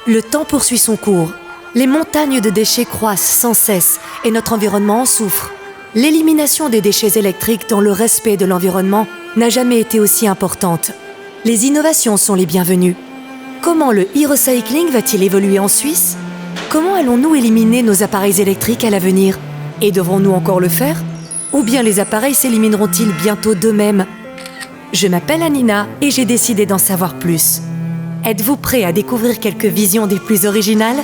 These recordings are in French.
Le temps poursuit son cours. Les montagnes de déchets croissent sans cesse et notre environnement en souffre. L'élimination des déchets électriques dans le respect de l'environnement n'a jamais été aussi importante. Les innovations sont les bienvenues. Comment le e-recycling va-t-il évoluer en Suisse ? Comment allons-nous éliminer nos appareils électriques à l'avenir ? Et devrons-nous encore le faire ? Ou bien les appareils s'élimineront-ils bientôt d'eux-mêmes ? Je m'appelle Anina et j'ai décidé d'en savoir plus. Êtes-vous prêts à découvrir quelques visions des plus originales ?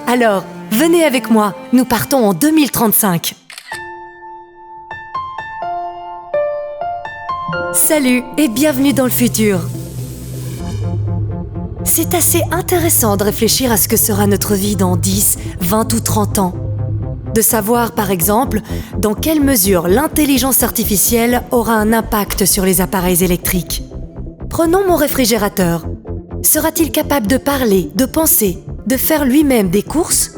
Alors, venez avec moi, nous partons en 2035. Salut et bienvenue dans le futur. C'est assez intéressant de réfléchir à ce que sera notre vie dans 10, 20 ou 30 ans. De savoir, par exemple, dans quelle mesure l'intelligence artificielle aura un impact sur les appareils électriques. Prenons mon réfrigérateur. Sera-t-il capable de parler, de penser, de faire lui-même des courses ?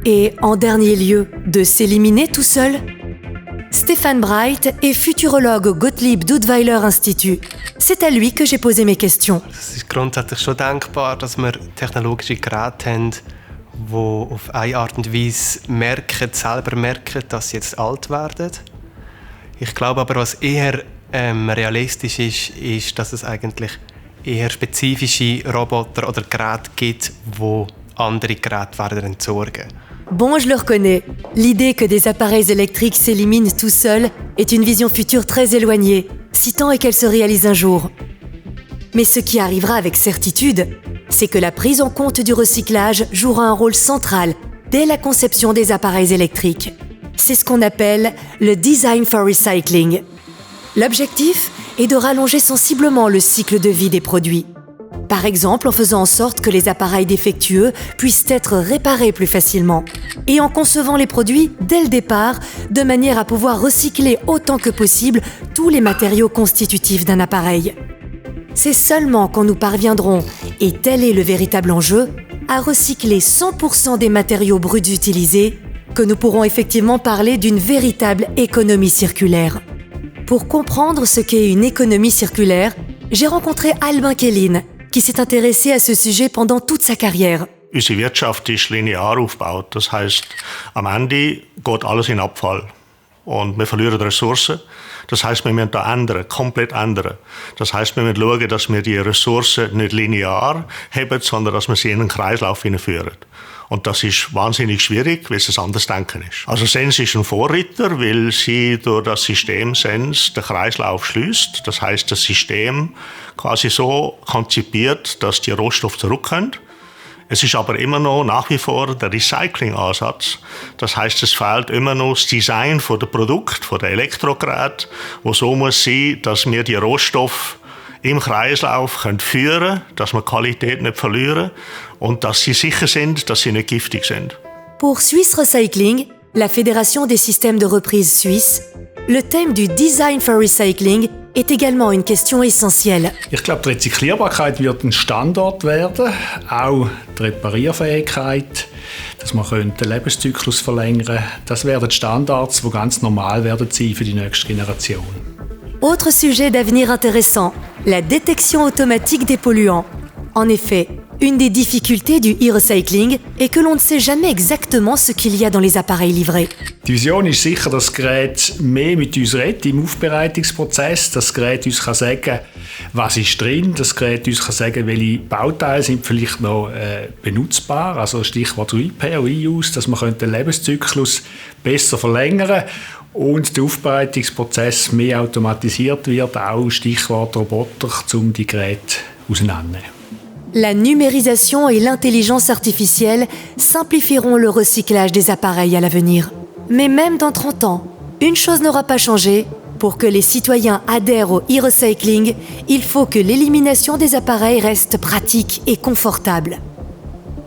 Et, en dernier lieu, de s'éliminer tout seul ? Stefan Breit est futurologue au Gottlieb Duttweiler Institut. C'est à lui que j'ai posé mes questions. Es ist grundsätzlich schon denkbar, dass wir technologische Geräte haben, die auf eine Art und Weise selber merken, dass sie jetzt alt werden. Ich glaube aber, was eher realistisch ist, dass es eigentlich eher spezifische Roboter oder Geräte gibt, die andere Geräte werden entsorgen. Bon, je le reconnais. L'idée que des appareils électriques s'éliminent tout seuls est une vision future très éloignée, si tant est qu'elle se réalise un jour. Mais ce qui arrivera avec certitude, c'est que la prise en compte du recyclage jouera un rôle central dès la conception des appareils électriques. C'est ce qu'on appelle le Design for Recycling. L'objectif est de rallonger sensiblement le cycle de vie des produits. Par exemple, en faisant en sorte que les appareils défectueux puissent être réparés plus facilement. Et en concevant les produits dès le départ, de manière à pouvoir recycler autant que possible tous les matériaux constitutifs d'un appareil. C'est seulement quand nous parviendrons, et tel est le véritable enjeu, à recycler 100% des matériaux bruts utilisés, que nous pourrons effectivement parler d'une véritable économie circulaire. Pour comprendre ce qu'est une économie circulaire, j'ai rencontré Albin Kellin, qui s'est intéressé à ce sujet pendant toute sa carrière. Unsere Wirtschaft ist linear aufgebaut. Das heisst, am Ende geht alles in Abfall. Und wir verlieren Ressourcen. Das heisst, wir müssen da ändern, komplett ändern. Das heisst, wir müssen schauen, dass wir die Ressourcen nicht linear haben, sondern dass wir sie in einen Kreislauf hineinführen. Und das ist wahnsinnig schwierig, weil es ein anderes Denken ist. Also Sens ist ein Vorreiter, weil sie durch das System Sens den Kreislauf schließt. Das heisst, das System quasi so konzipiert, dass die Rohstoffe zurückkommen. Es ist aber immer noch nach wie vor der Recycling-Ansatz. Das heisst, es fehlt immer noch das Design der Produkte, der Elektrogeräte, wo so muss sein, dass wir die Rohstoffe im Kreislauf führen können, dass wir die Qualität nicht verlieren und dass sie sicher sind, dass sie nicht giftig sind. Pour Swiss Recycling, la Fédération des systèmes de reprise suisse, le thème du Design for Recycling est également une question essentielle. Ich glaube, die Rezyklierbarkeit wird ein Standard werden, auch die Reparierfähigkeit, dass man den Lebenszyklus verlängern könnte. Das werden Standards, die ganz normal werden sein für die nächste Generation. Autre sujet d'avenir intéressant, la détection automatique des polluants. En effet, une des difficultés du e-recycling est que l'on ne sait jamais exactement ce qu'il y a dans les appareils livrés. Die Vision ist sicher, dass das Gerät mehr mit uns redet im Aufbereitungsprozess, dass das Gerät uns sagen kann, was ist drin, dass das Gerät uns sagen kann, welche Bauteile sind vielleicht noch benutzbar, also Stichwort Repair, Reuse, dass man den Lebenszyklus besser verlängern könnte und der Aufbereitungsprozess mehr automatisiert wird, auch Stichwort Roboter, um die Geräte auseinanderzunehmen. La numérisation et l'intelligence artificielle simplifieront le recyclage des appareils à l'avenir. Mais même dans 30 ans, une chose n'aura pas changé. Pour que les citoyens adhèrent au e-recycling, il faut que l'élimination des appareils reste pratique et confortable.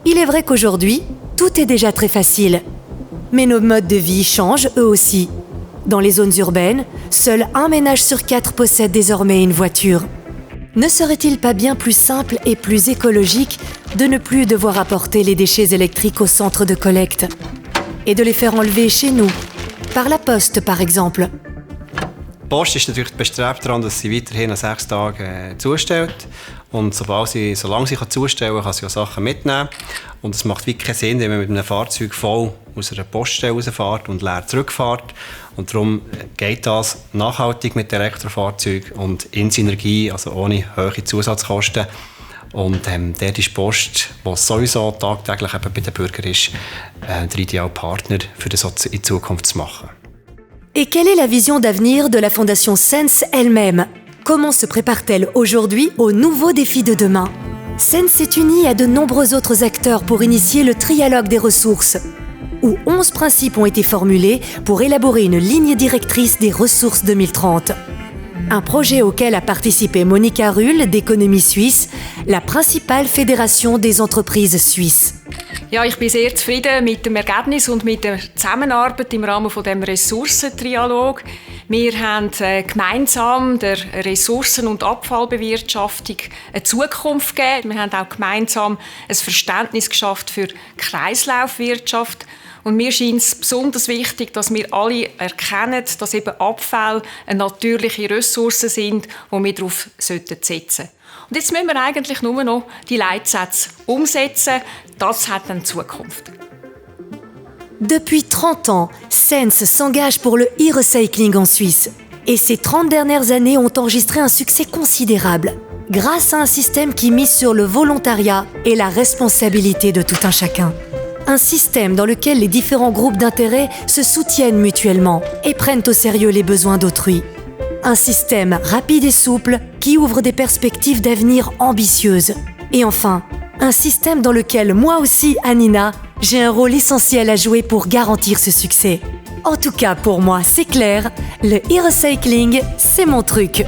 Il est vrai qu'aujourd'hui, tout est déjà très facile. Mais nos modes de vie changent eux aussi. Dans les zones urbaines, seul 1 ménage sur 4 possède désormais une voiture. Ne serait-il pas bien plus simple et plus écologique de ne plus devoir apporter les déchets électriques au centre de collecte et de les faire enlever chez nous, par la poste par exemple? Die Post ist natürlich bestrebt daran, dass sie weiterhin an 6 Tagen zustellt. Und solange sie zustellen kann sie auch Sachen mitnehmen. Und es macht wirklich keinen Sinn, wenn man mit einem Fahrzeug voll aus einer Poststelle rausfährt und leer zurückfährt. Und darum geht das nachhaltig mit Elektrofahrzeugen und in Synergie, also ohne hohe Zusatzkosten. Und dort ist Post, was sowieso tagtäglich eben bei den Bürgern ist, der ideale Partner, für das in Zukunft zu machen. Et quelle est la vision d'avenir de la Fondation Sense elle-même? Comment se prépare-t-elle aujourd'hui aux nouveaux défis de demain? Sense s'est unie à de nombreux autres acteurs pour initier le trialogue des ressources, où 11 principes ont été formulés pour élaborer une ligne directrice des ressources 2030. Un projet auquel a participé Monika Rühl d'Économie Suisse, la principale fédération des entreprises suisses. Ja, ich bin sehr zufrieden mit dem Ergebnis und mit der Zusammenarbeit im Rahmen von dem Ressourcentrialog. Wir haben gemeinsam der Ressourcen- und Abfallbewirtschaftung eine Zukunft gegeben. Wir haben auch gemeinsam ein Verständnis geschafft für Kreislaufwirtschaft. Und mir scheint es besonders wichtig, dass wir alle erkennen, dass eben Abfälle eine natürliche Ressource sind, wo wir darauf setzen sollten. Und jetzt müssen wir eigentlich nur noch die Leitsätze umsetzen. Das hat dann Zukunft. Depuis 30 ans, Sense s'engage pour le e-recycling en Suisse. Et ces 30 dernières années ont enregistré un succès considérable, grâce à un système qui mise sur le volontariat et la responsabilité de tout un chacun. Un système dans lequel les différents groupes d'intérêt se soutiennent mutuellement et prennent au sérieux les besoins d'autrui. Un système rapide et souple qui ouvre des perspectives d'avenir ambitieuses. Et enfin, un système dans lequel moi aussi, Anina, j'ai un rôle essentiel à jouer pour garantir ce succès. En tout cas, pour moi, c'est clair, le e-recycling, c'est mon truc.